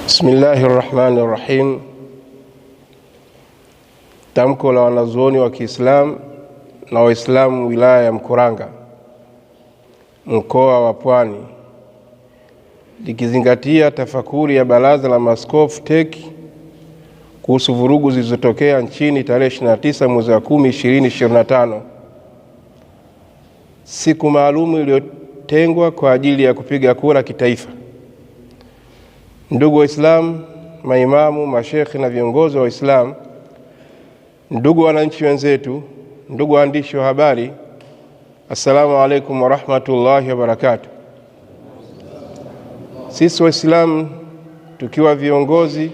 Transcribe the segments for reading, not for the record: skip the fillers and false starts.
Bismillahirrahmanirrahim. Tamko la wanazuoni wa Kiislamu na Waislamu wilaya ya Mkuranga, mkoa wa Pwani, likizingatia tafakuri ya Baraza la Maaskofu TEC kuhusu vurugu zilizotokea nchini tarehe 29 mwezi wa 10 2025, siku maalumu iliyotengwa kwa ajili ya kupiga kura kitaifa. Ndugu Waislamu, maimamu, mashekhi na viongozi wa Waislamu, ndugu wananchi wenzetu, ndugu waandishi wa habari, assalamu alaikum wa rahmatullahi wa barakatuh. Sisi Waislamu tukiwa viongozi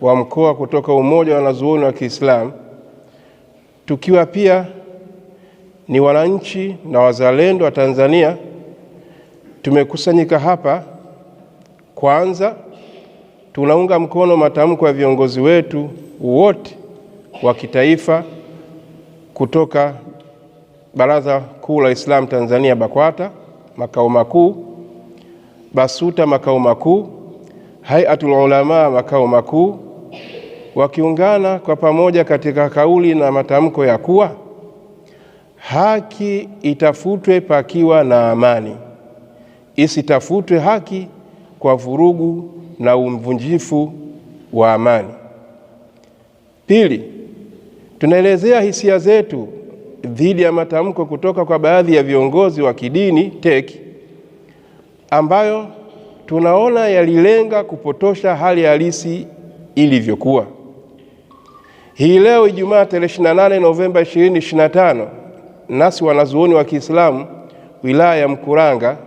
wa mkoa kutoka Umoja wa Wanazuoni wa Kiislamu, tukiwa pia ni wananchi na wazalendo wa Tanzania, tumekusanyika hapa. Kwanza, tunaunga mkono matamko ya viongozi wetu wote wa kitaifa kutoka Baraza Kuu la Islam Tanzania BAKWATA makao makuu, BASUTA makao makuu, Hayatul Ulama makao makuu, wakiungana kwa pamoja katika kauli na matamko ya kuwa haki itafutwe pakiwa na amani, isitafutwe haki kwa vurugu na uvunjifu wa amani. Pili, tunaelezea hisia zetu dhidi ya matamko kutoka kwa baadhi ya viongozi wa kidini TEC ambayo tunaona yalilenga kupotosha hali halisi ilivyokuwa. Hii leo Ijumaa tarehe 28 Novemba 2025, nasi wanazuoni wa Kiislamu wilaya ya Mkuranga,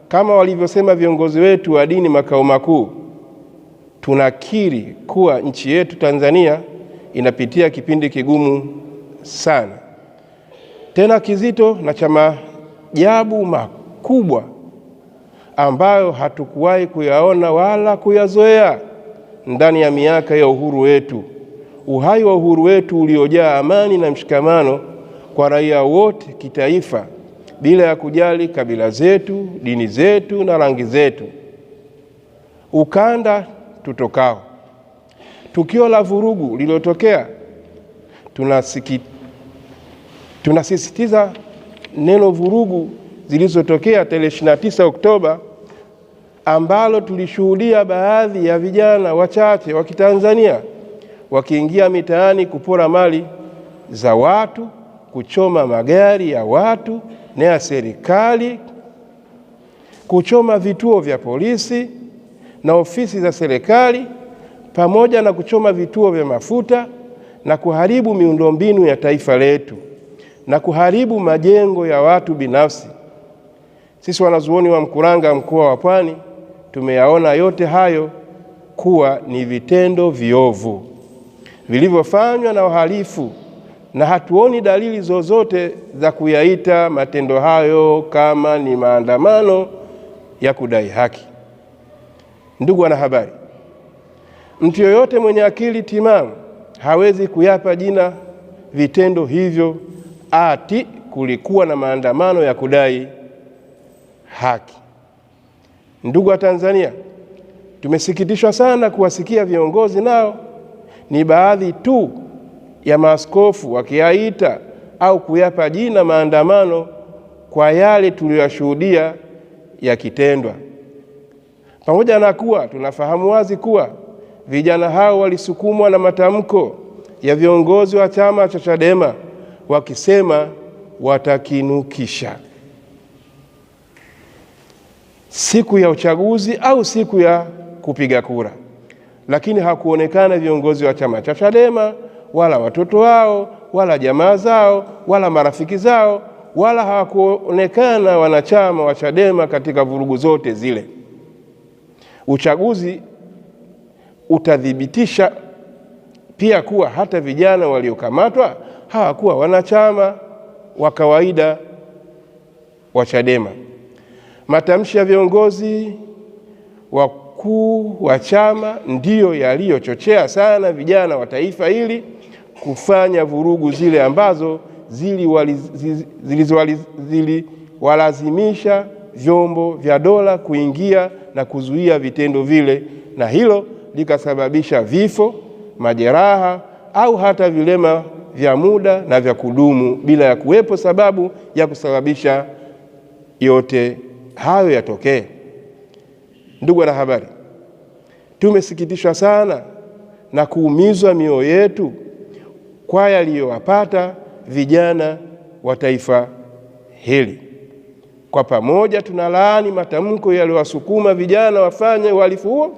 kama walivyosema viongozi wetu wa dini makao makuu, tunakiri kuwa nchi yetu Tanzania inapitia kipindi kigumu sana, tena kizito na cha maajabu makubwa ambayo hatukuwahi kuyaona wala kuyazoea ndani ya miaka ya uhuru wetu, uhai wa uhuru wetu uliojaa amani na mshikamano kwa raia wote kitaifa, bila ya kujali kabila zetu, dini zetu na rangi zetu, ukanda tutokao. Tukio la vurugu lililotokea, tunasisitiza neno vurugu zilizotokea tarehe 29 Oktoba, ambalo tulishuhudia baadhi ya vijana wachache wa Kitanzania wakiingia mitaani kupora mali za watu, kuchoma magari ya watu na ya serikali, kuchoma vituo vya polisi na ofisi za serikali, pamoja na kuchoma vituo vya mafuta na kuharibu miundombinu ya taifa letu na kuharibu majengo ya watu binafsi. Sisi wanazuoni wa Mkuranga, mkoa wa Pwani, tumeyaona yote hayo kuwa ni vitendo viovu vilivyofanywa na wahalifu, na hatuoni dalili zozote za kuyaita matendo hayo kama ni maandamano ya kudai haki. Ndugu wanahabari, mtu yoyote mwenye akili timamu hawezi kuyapa jina vitendo hivyo ati kulikuwa na maandamano ya kudai haki. Ndugu wa Tanzania, tumesikitishwa sana kuwasikia viongozi nao ni baadhi tu ya maaskofu wakiyaita au kuyapa jina maandamano kwa yale tuliyoshuhudia yakitendwa. Pamoja na kuwa tunafahamu wazi kuwa vijana hao walisukumwa na matamko ya viongozi wa chama cha Chadema wakisema watakinukisha siku ya uchaguzi au siku ya kupiga kura, lakini hakuonekana viongozi wa chama cha Chadema wala watoto wao wala jamaa zao wala marafiki zao wala hawakuonekana wanachama wa Chadema katika vurugu zote zile. Uchaguzi utathibitisha pia kuwa hata vijana waliokamatwa hawakuwa wanachama wa kawaida wa Chadema. Matamshi ya viongozi wakuu wa chama ndiyo yaliyochochea sana vijana wa taifa hili kufanya vurugu zile ambazo ziliwalazimisha vyombo vya dola kuingia na kuzuia vitendo vile, na hilo likasababisha vifo, majeraha au hata vilema vya muda na vya kudumu bila ya kuwepo sababu ya kusababisha yote hayo yatokee. Ndugu wanahabari, tumesikitishwa sana na kuumizwa mioyo yetu kwa yaliyowapata vijana wa taifa hili. Kwa pamoja tunalaani matamko yaliyowasukuma vijana wafanye uhalifu huo,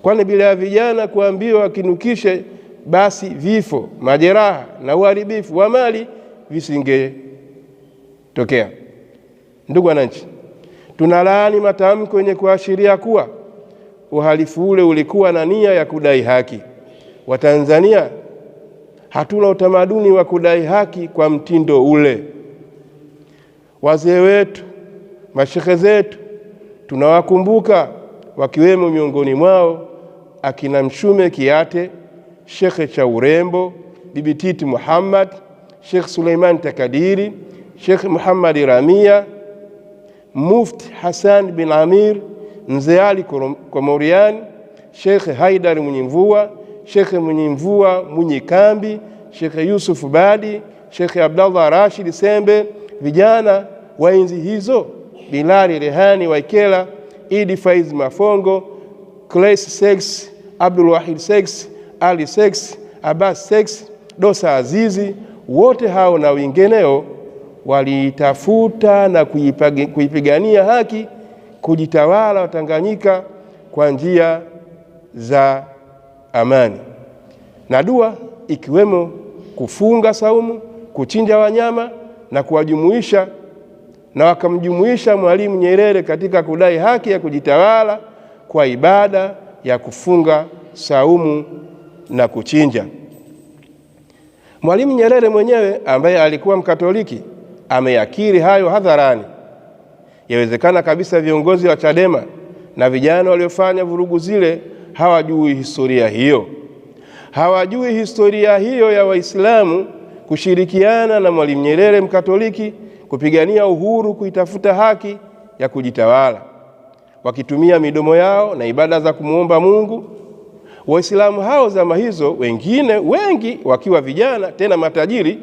kwani bila ya vijana kuambiwa wakinukishe, basi vifo, majeraha na uharibifu wa mali visingetokea. Ndugu wananchi, tunalaani matamko yenye kuashiria kuwa uhalifu ule ulikuwa na nia ya kudai haki. Watanzania hatuna utamaduni wa kudai haki kwa mtindo ule. Wazee wetu, mashehe zetu tunawakumbuka, wakiwemo miongoni mwao akina Mshume Kiate, Shekhe cha Urembo, Bibi Titi Muhammad, Sheikh Suleiman Takadiri, Sheikh Muhammad Ramia, Mufti Hassan bin Amir, Mzee Ali Komorian, Sheikh Haidar Mwenyimvua, Sheikh Mwenyimvua Mwenyikambi, Sheikh Yusuf Badi, Sheikh Abdallah Rashid Sembe, vijana wa enzi hizo, Bilali Rehani Waikela, Idi Faiz Mafongo, Claes Sex, Abdul Wahid Sex, Ali Sex, Abbas Sex, Dosa Azizi, wote hao na wengineo walitafuta na kuipigania haki, kujitawala Tanganyika kwa njia za amani na dua, ikiwemo kufunga saumu, kuchinja wanyama na kuwajumuisha, na wakamjumuisha Mwalimu Nyerere katika kudai haki ya kujitawala kwa ibada ya kufunga saumu na kuchinja. Mwalimu Nyerere mwenyewe ambaye alikuwa Mkatoliki ameyakiri hayo hadharani. Yawezekana kabisa viongozi wa Chadema na vijana waliofanya vurugu zile hawajui historia hiyo. Hawajui historia hiyo ya Waislamu kushirikiana na Mwalimu Nyerere Mkatoliki kupigania uhuru, kuitafuta haki ya kujitawala, wakitumia midomo yao na ibada za kumuomba Mungu. Waislamu hao zama hizo, wengi wakiwa vijana tena matajiri,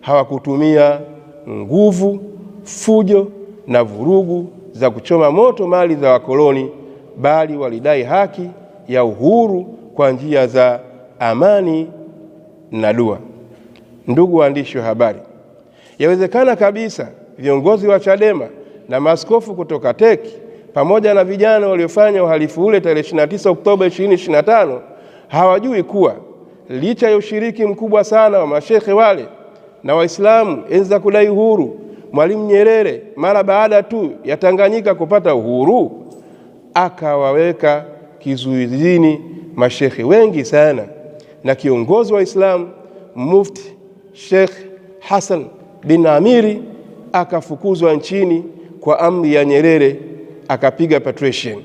hawakutumia nguvu, fujo na vurugu za kuchoma moto mali za wakoloni, bali walidai haki ya uhuru kwa njia za amani na dua. Ndugu waandishi wa habari, yawezekana kabisa viongozi wa Chadema na maaskofu kutoka TEC pamoja na vijana waliofanya uhalifu ule tarehe 29 Oktoba 2025 hawajui kuwa licha ya ushiriki mkubwa sana wa mashehe wale na Waislamu enzi za kudai uhuru, Mwalimu Nyerere mara baada tu ya Tanganyika kupata uhuru akawaweka kizuizini mashehe wengi sana, na kiongozi wa Waislamu Mufti Sheikh Hassan bin Amiri akafukuzwa nchini kwa amri ya Nyerere, akapiga patrician.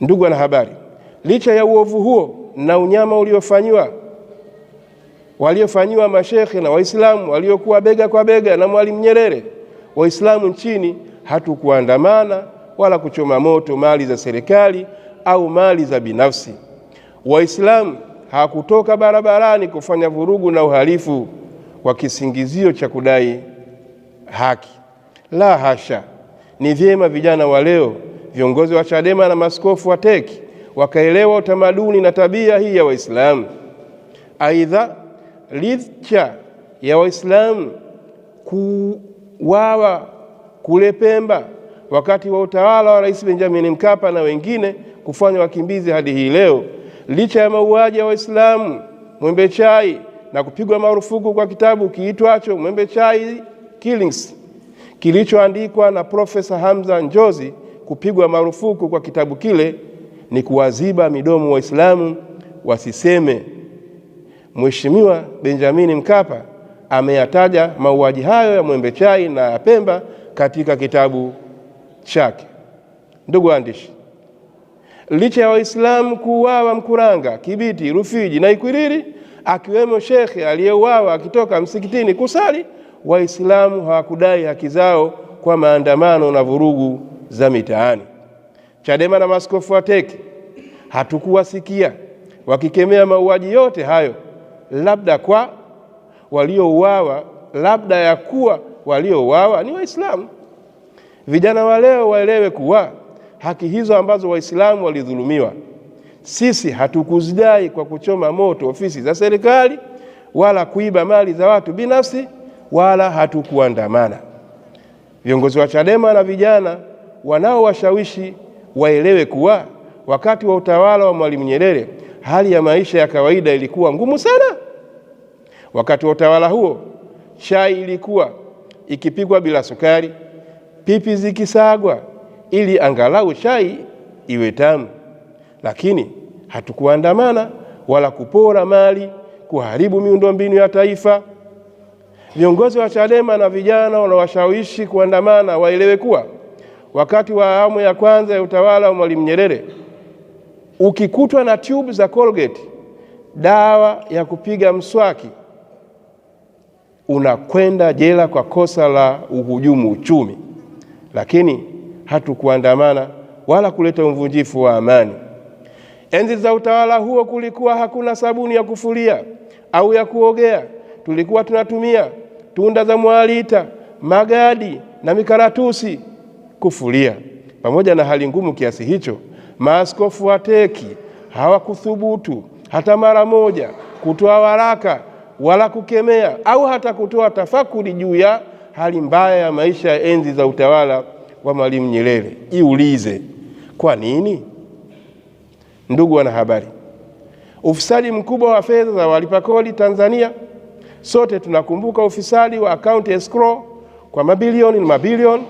Ndugu wanahabari, licha ya uovu huo na unyama waliofanyiwa mashehe na Waislamu waliokuwa bega kwa bega na Mwalimu Nyerere, Waislamu nchini hatukuandamana wala kuchoma moto mali za serikali au mali za binafsi. Waislamu hawakutoka barabarani kufanya vurugu na uhalifu kwa kisingizio cha kudai haki. La hasha. Ni vyema vijana wa leo, viongozi wa Chadema na maaskofu wa TEC wakaelewa utamaduni na tabia hii ya Waislamu. Aidha, licha ya Waislamu kuwawa kule Pemba wakati wa utawala wa Rais Benjamin Mkapa na wengine kufanya wakimbizi hadi hii leo, licha ya mauaji ya Waislamu Mwembe Chai na kupigwa marufuku kwa kitabu kiitwacho Mwembe Chai Killings kilichoandikwa na Profesa Hamza Njozi, kupigwa marufuku kwa kitabu kile ni kuwaziba midomo Waislamu wasiseme. Mheshimiwa Benjamin Mkapa ameyataja mauaji hayo ya Mwembe Chai na ya Pemba katika kitabu chake. Ndugu waandishi, licha ya Waislamu kuuawa Mkuranga, Kibiti, Rufiji na Ikwiriri, akiwemo shekhe aliyeuawa akitoka msikitini kusali, Waislamu hawakudai haki zao kwa maandamano na vurugu za mitaani. Chadema na maaskofu wa TEC hatukuwasikia wakikemea mauaji yote hayo, labda kwa waliouawa, labda ya kuwa waliouawa ni Waislamu. Vijana wa leo waelewe kuwa haki hizo ambazo Waislamu walidhulumiwa, sisi hatukuzidai kwa kuchoma moto ofisi za serikali wala kuiba mali za watu binafsi, wala hatukuandamana. Viongozi wa Chadema na vijana wanaowashawishi waelewe kuwa wakati wa utawala wa Mwalimu Nyerere hali ya maisha ya kawaida ilikuwa ngumu sana. Wakati wa utawala huo chai ilikuwa ikipigwa bila sukari, pipi zikisagwa ili angalau chai iwe tamu. Lakini hatukuandamana wala kupora mali, kuharibu miundombinu ya taifa. Viongozi wa Chadema na vijana wanawashawishi kuandamana waelewe kuwa wakati wa awamu ya kwanza ya utawala wa Mwalimu Nyerere, ukikutwa na tube za Colgate, dawa ya kupiga mswaki, unakwenda jela kwa kosa la uhujumu uchumi. Lakini hatukuandamana wala kuleta uvunjifu wa amani. Enzi za utawala huo kulikuwa hakuna sabuni ya kufulia au ya kuogea. Tulikuwa tunatumia tunda za mwalita, magadi na mikaratusi kufulia. Pamoja na hali ngumu kiasi hicho, maaskofu wa TEC hawakuthubutu hata mara moja kutoa waraka wala kukemea au hata kutoa tafakuri juu ya hali mbaya ya maisha ya enzi za utawala wa Mwalimu Nyerere. Iulize, kwa nini? Ndugu wanahabari, ufisadi mkubwa wa fedha za walipa kodi Tanzania, sote tunakumbuka ufisadi wa account escrow kwa mabilioni na mabilioni.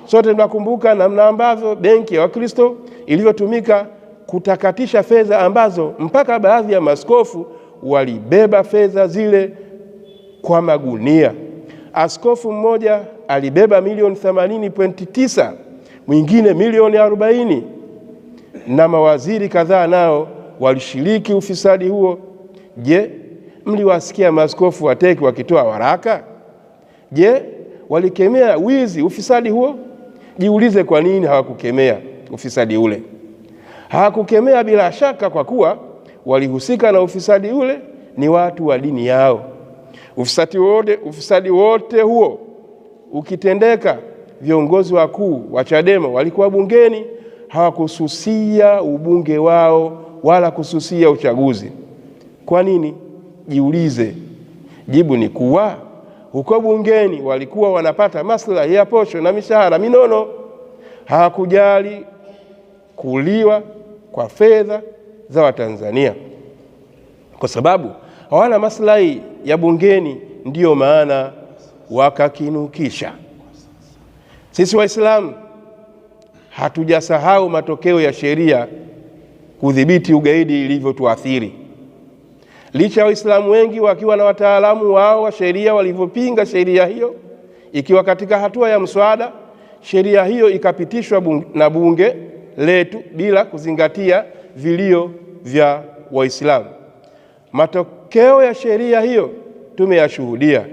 Sote tunakumbuka namna ambavyo benki ya Wakristo ilivyotumika kutakatisha fedha ambazo mpaka baadhi ya maaskofu walibeba fedha zile kwa magunia. Askofu mmoja alibeba milioni 80.9, mwingine milioni 40, na mawaziri kadhaa nao walishiriki ufisadi huo. Je, mliwasikia maaskofu wa TEC wakitoa waraka? Je, walikemea wizi, ufisadi huo? Jiulize kwa nini hawakukemea ufisadi ule. Hawakukemea bila shaka kwa kuwa walihusika na ufisadi ule ni watu wa dini yao. Ufisadi wote huo ukitendeka, viongozi wakuu wa Chadema walikuwa bungeni, hawakususia ubunge wao wala kususia uchaguzi. Kwa nini? Jiulize. Jibu ni kuwa huko bungeni walikuwa wanapata maslahi ya posho na mishahara minono. Hawakujali kuliwa kwa fedha za Watanzania, kwa sababu hawana maslahi ya bungeni, ndiyo maana wakakinukisha. Sisi Waislamu hatujasahau matokeo ya sheria kudhibiti ugaidi ilivyotuathiri. Licha ya Waislamu wengi wakiwa na wataalamu wao wa sheria walivyopinga sheria hiyo, ikiwa katika hatua ya mswada, sheria hiyo ikapitishwa na bunge letu bila kuzingatia vilio vya Waislamu. Matokeo ya sheria hiyo tumeyashuhudia.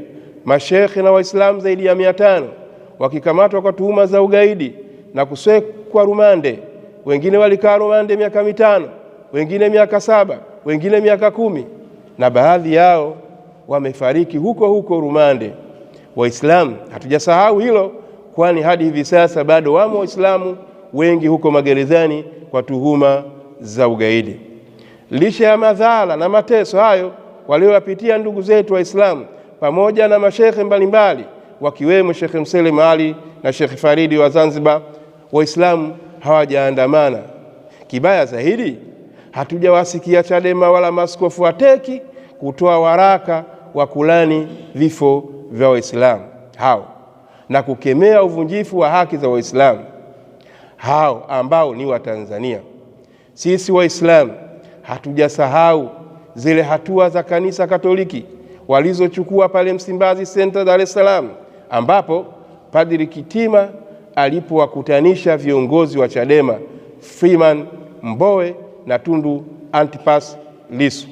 Mashekhe na Waislamu zaidi ya 500 wakikamatwa kwa tuhuma za ugaidi na kusekwa rumande. Wengine walikaa rumande miaka 5, wengine miaka 7, wengine miaka 10, na baadhi yao wamefariki huko huko rumande. Waislamu hatujasahau hilo, kwani hadi hivi sasa bado wamo Waislamu wengi huko magerezani kwa tuhuma za ugaidi. Licha ya madhara na mateso hayo waliowapitia ndugu zetu Waislamu pamoja na mashekhe mbalimbali wakiwemo Sheikh Mselem Ali na Sheikh Faridi wa Zanzibar, Waislamu hawajaandamana. Kibaya zaidi, hatujawasikia Chadema wala maaskofu wa TEC kutoa waraka wa kulani vifo vya Waislamu hao na kukemea uvunjifu wa haki za Waislamu hao ambao ni Watanzania. Sisi Waislamu hatujasahau zile hatua za Kanisa Katoliki walizochukua pale Msimbazi Center, Dar es Salaam, ambapo Padri Kitima alipowakutanisha viongozi wa Chadema Freeman Mbowe na Tundu Antipas Lissu.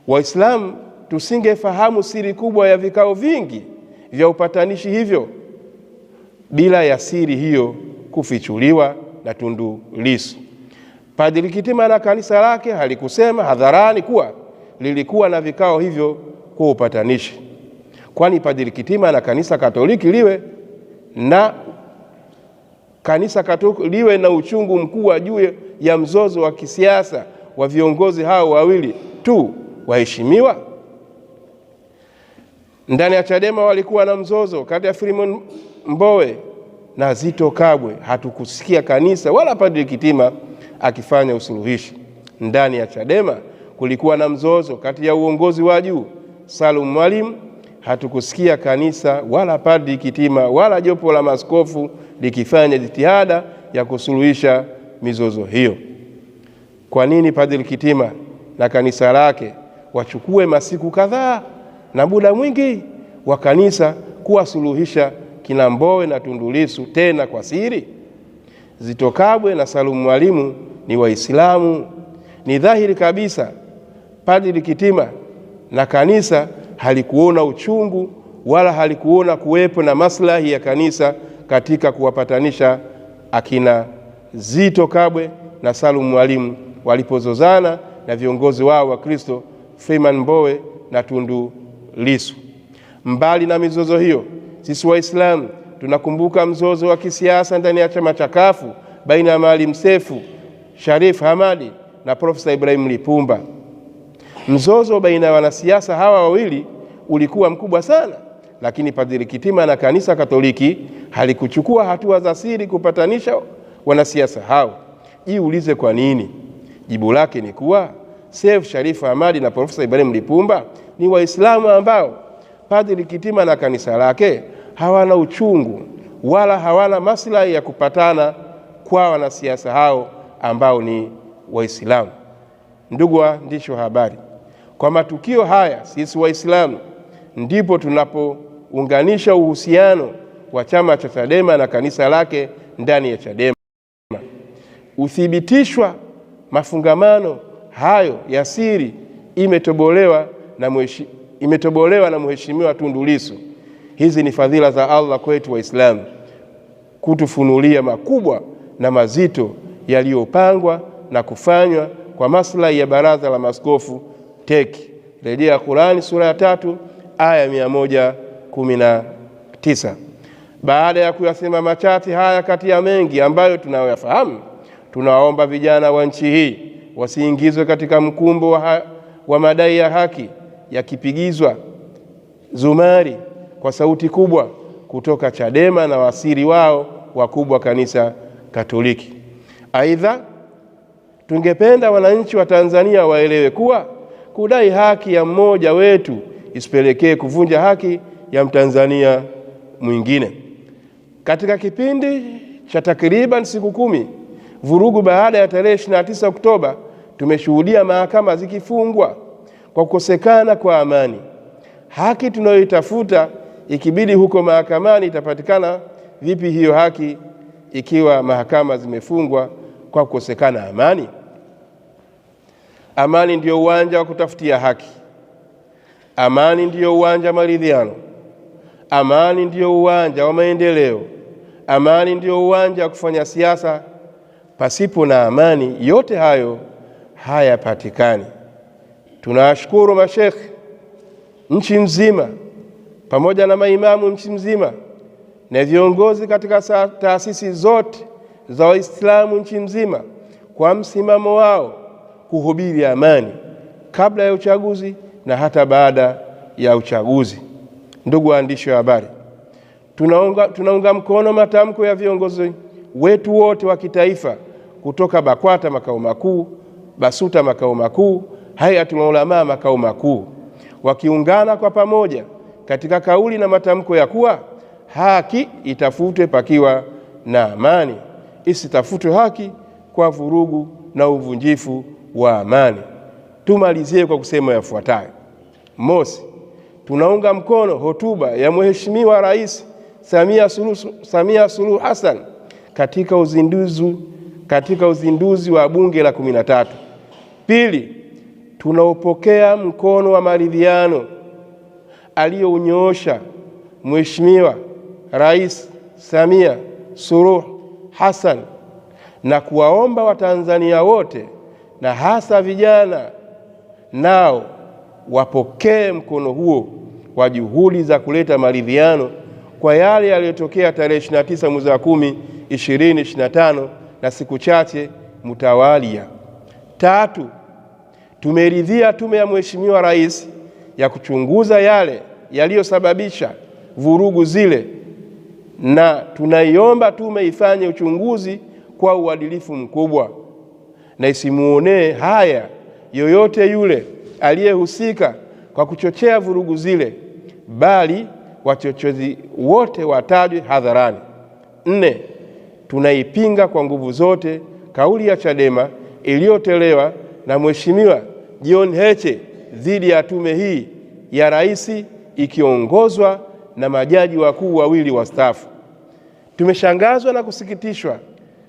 Waislamu tusingefahamu siri kubwa ya vikao vingi vya upatanishi hivyo bila ya siri hiyo kufichuliwa na Tundu Lissu. Padri Kitima na kanisa lake halikusema hadharani kuwa lilikuwa na vikao hivyo kwa upatanishi, kwani Padri Kitima na kanisa Katoliki liwe na uchungu mkubwa juu ya mzozo wa kisiasa wa viongozi hao wawili tu waheshimiwa. Ndani ya Chadema walikuwa na mzozo kati ya Freeman Mbowe na Zitto Kabwe. Hatukusikia kanisa wala Padri Kitima akifanya usuluhishi. Ndani ya Chadema kulikuwa na mzozo kati ya uongozi wa juu Salum Mwalimu. Hatukusikia kanisa wala Padri Kitima wala jopo la maaskofu likifanya jitihada ya kusuluhisha mizozo hiyo. Kwa nini Padri Kitima na kanisa lake wachukue masiku kadhaa na muda mwingi wa kanisa kuwasuluhisha kina Mbowe na Tundu Lissu, tena kwa siri? Zitto Kabwe na Salum Mwalimu ni Waislamu. Ni dhahiri kabisa Padri Kitima na kanisa halikuona uchungu wala halikuona kuwepo na maslahi ya kanisa katika kuwapatanisha akina Zitto Kabwe na Salum Mwalimu walipozozana na viongozi wao wa Kristo Freeman Mbowe na Tundu Lissu. Mbali na mizozo hiyo, sisi Waislamu tunakumbuka mzozo wa kisiasa ndani ya chama cha CUF baina ya Maalim Seif Sharif Hamad na Profesa Ibrahim Lipumba. Mzozo baina ya wanasiasa hawa wawili ulikuwa mkubwa sana, lakini Padri Kitima na kanisa Katoliki halikuchukua hatua za siri kupatanisha wanasiasa hao. Jiulize kwa nini? Jibu lake ni kuwa Seif Sharif Hamad na Profesa Ibrahim Lipumba ni Waislamu ambao Padri Kitima na kanisa lake hawana uchungu wala hawana maslahi ya kupatana kwa wanasiasa hao ambao ni Waislamu. Ndugu waandishi wa habari, kwa matukio haya sisi Waislamu ndipo tunapounganisha uhusiano wa chama cha Chadema na kanisa lake ndani ya Chadema. Uthibitishwa mafungamano hayo ya siri imetobolewa na Mheshimiwa Tundu Lissu. Hizi ni fadhila za Allah kwetu Waislamu, kutufunulia makubwa na mazito yaliyopangwa na kufanywa kwa maslahi ya Baraza la Maaskofu TEC. Rejea Qur'ani sura ya 3 aya 119. Baada ya kuyasema machache haya kati ya mengi ambayo tunayoyafahamu, tunawaomba vijana wa nchi hii wasiingizwe katika mkumbo wa madai ya haki yakipigizwa zumari kwa sauti kubwa kutoka Chadema na wasiri wao wakubwa kanisa Katoliki. Aidha, tungependa wananchi wa Tanzania waelewe kuwa kudai haki ya mmoja wetu isipelekee kuvunja haki ya Mtanzania mwingine. Katika kipindi cha takriban siku 10 vurugu baada ya tarehe 29 Oktoba, tumeshuhudia mahakama zikifungwa kwa kukosekana kwa amani. Haki tunayoitafuta ikibidi huko mahakamani itapatikana vipi hiyo haki ikiwa mahakama zimefungwa kwa kukosekana amani? Amani ndiyo uwanja wa kutafutia haki. Amani ndiyo uwanja wa maridhiano. Amani ndiyo uwanja wa maendeleo. Amani ndiyo uwanja wa kufanya siasa. Pasipo na amani, yote hayo hayapatikani. Tunawashukuru mashekhi nchi nzima pamoja na maimamu nchi nzima na viongozi katika taasisi zote za Waislamu nchi nzima kwa msimamo wao kuhubiri amani kabla ya uchaguzi na hata baada ya uchaguzi. Ndugu waandishi wa habari, tunaunga mkono matamko ya viongozi wetu wote wa kitaifa kutoka BAKWATA makao makuu, BASUTA makao makuu, Hayatul Ulama makao makuu, wakiungana kwa pamoja katika kauli na matamko ya kuwa haki itafutwe pakiwa na amani, isitafutwe haki kwa vurugu na uvunjifu wa amani. Tumalizie kwa kusema yafuatayo. Mosi, tunaunga mkono hotuba ya Mheshimiwa Rais Samia Suluhu Hassan katika uzinduzi wa Bunge la 13. Pili, tunaupokea mkono wa maridhiano aliyounyoosha Mheshimiwa Rais Samia Suluhu Hassan na kuwaomba Watanzania wote na hasa vijana nao wapokee mkono huo wa juhudi za kuleta maridhiano kwa yale yaliyotokea tarehe 29 mwezi wa 10 2025 na siku chache mtawalia. 3, tumeridhia tume ya Mheshimiwa Rais ya kuchunguza yale yaliyosababisha vurugu zile, na tunaiomba tume ifanye uchunguzi kwa uadilifu mkubwa na isimuonee haya yoyote yule aliyehusika kwa kuchochea vurugu zile, bali wachochezi wote watajwe hadharani. 4, tunaipinga kwa nguvu zote kauli ya Chadema iliyotolewa na Mheshimiwa John Heche dhidi ya tume hii ya rais ikiongozwa na majaji wakuu wawili wastaafu. Tumeshangazwa na kusikitishwa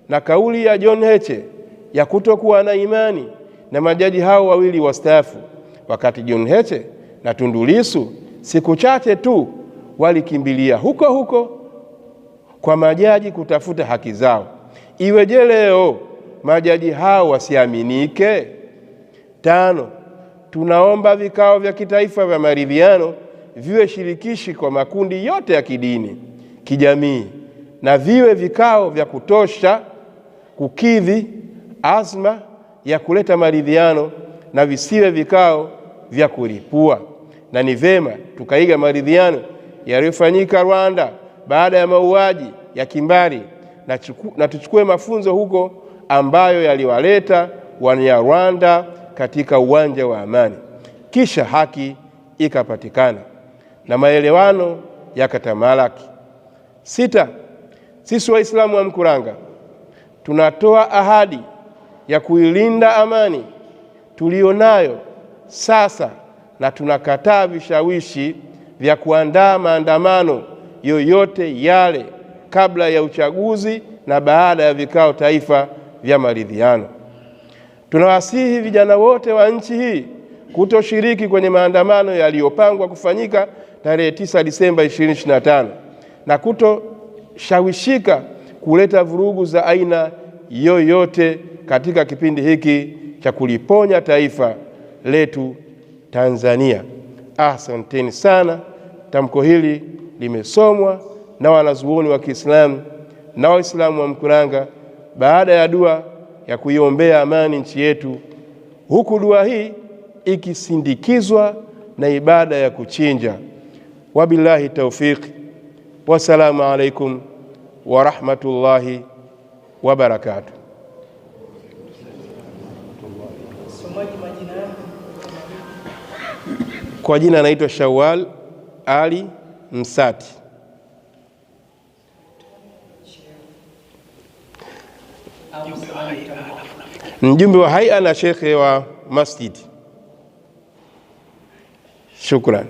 na kauli ya John Heche ya kutokuwa na imani na majaji hao wawili wastaafu, wakati John Heche na Tundu Lissu siku chache tu walikimbilia huko huko kwa majaji kutafuta haki zao. Iweje leo majaji hao wasiaminike? 5, tunaomba vikao vya kitaifa vya maridhiano viwe shirikishi kwa makundi yote ya kidini, kijamii, na viwe vikao vya kutosha kukidhi azma ya kuleta maridhiano na visiwe vikao vya kulipua. Na ni vema tukaiga maridhiano yaliyofanyika Rwanda baada ya mauaji ya kimbari na tuchukue mafunzo huko ambayo yaliwaleta Wanyarwanda katika uwanja wa amani, kisha haki ikapatikana na maelewano yakatamalaki. 6, sisi Waislamu wa Mkuranga tunatoa ahadi ya kuilinda amani tulionayo sasa, na tunakataa vishawishi vya kuandaa maandamano yoyote yale kabla ya uchaguzi na baada ya vikao taifa vya maridhiano. Tunawasihi vijana wote wa nchi hii kutoshiriki kwenye maandamano yaliyopangwa kufanyika tarehe 9 Disemba 2025 na kutoshawishika kuleta vurugu za aina yoyote katika kipindi hiki cha kuliponya taifa letu Tanzania. Asanteni sana. Tamko hili limesomwa na wanazuoni wa Kiislamu na Waislamu wa Mkuranga baada ya dua ya kuiombea amani nchi yetu, huku dua hii ikisindikizwa na ibada ya kuchinja. Wabillahi tawfiq. Wassalamu alaikum wa rahmatullahi wa barakatuh. Kwa jina naitwa Shawal Ali Msati. Mjumbe wa haia na shekhe wa masjid. Shukran.